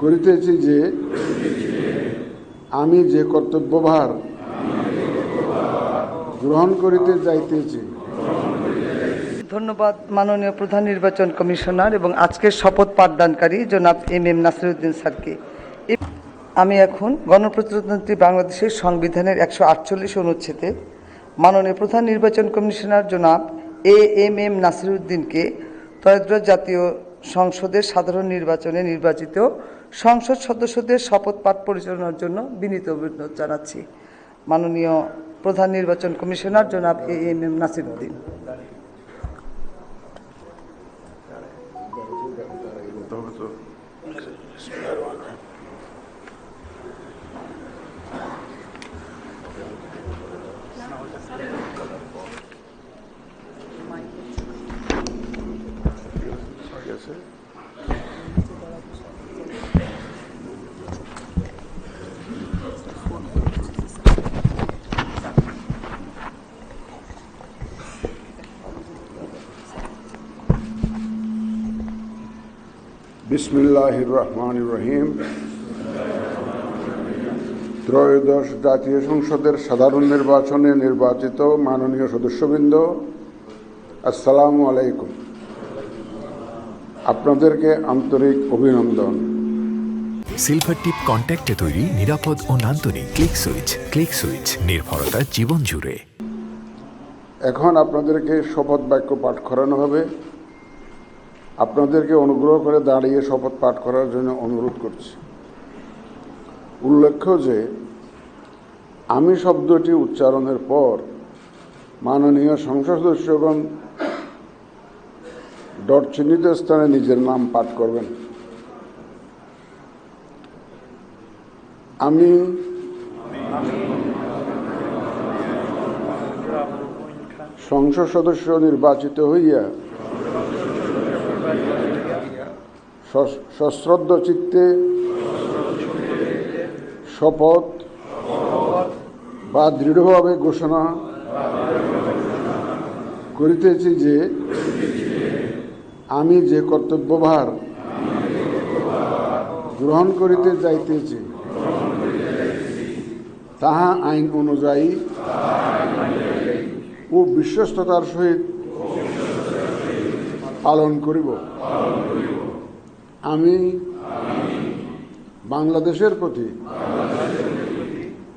করিতেছি যে আমি যে কর্তব্যভার গ্রহণ করিতে যাইতেছি। ধন্যবাদ মাননীয় প্রধান নির্বাচন কমিশনার এবং আজকের শপথ পাঠদানকারী জনাব এম নাসিরউদ্দিন স্যারকে। আমি এখন গণপ্রজাতন্ত্রী বাংলাদেশের সংবিধানের 148 অনুচ্ছেদে মাননীয় প্রধান নির্বাচন কমিশনার জনাব এম নাসিরউদ্দিনকে ত্রয়োদশ জাতীয় সংসদের সাধারণ নির্বাচনে নির্বাচিত সংসদ সদস্যদের শপথ পাঠ পরিচালনার জন্য বিনীত অনুরোধ জানাচ্ছি। মাননীয় প্রধান নির্বাচন কমিশনার জনাব এম নাসিরউদ্দিন। বিসমিল্লাহির রহমানির রহিম। ত্রয়োদশ জাতীয় সংসদের সাধারণ নির্বাচনে নির্বাচিত মাননীয় সদস্যবৃন্দ, আসসালামু আলাইকুম। আপনাদেরকে আন্তরিক অভিনন্দন। সিলভার টিপ কন্ট্যাক্টে তৈরি নিরাপদ ও নান্দনিক ক্লিক সুইচ নির্ভরতা জীবন জুড়ে। এখন আপনাদেরকে শপথ বাক্য পাঠ করানো হবে। আপনাদেরকে অনুগ্রহ করে দাঁড়িয়ে শপথ পাঠ করার জন্য অনুরোধ করছি। উল্লেখ্য যে আমি শব্দটি উচ্চারণের পর মাননীয় সংসদ সদস্যগণ ডট চিহ্নিত স্থানে নিজের নাম পাঠ করবেন। আমি সংসদ সদস্য নির্বাচিত হইয়া সশ্রদ্ধ চিত্তে শপথ বা দৃঢ়ভাবে ঘোষণা করিতেছি যে আমি যে কর্তব্যভার গ্রহণ করিতে যাইতেছি তাহা আইন অনুযায়ী ও বিশ্বস্ততার সহিত পালন করিব। আমি বাংলাদেশের প্রতি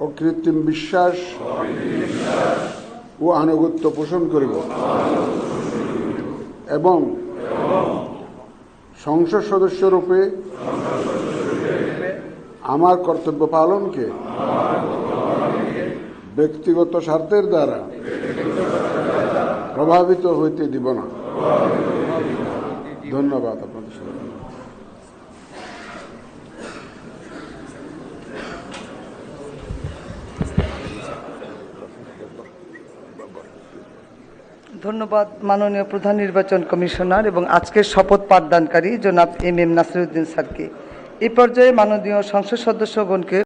অকৃত্রিম বিশ্বাস ও আনুগত্য পোষণ করিব এবং সংসদ সদস্যরূপে আমার কর্তব্য পালনকে ব্যক্তিগত স্বার্থের দ্বারা প্রভাবিত হইতে দিব না। ধন্যবাদ আপনাদের সাথে। ধন্যবাদ মাননীয় প্রধান নির্বাচন কমিশনার এবং আজকের শপথ পাঠদানকারী জনাব এম নাসিরউদ্দিন স্যারকে। এই পর্যায়ে মাননীয় সংসদ সদস্যগণকে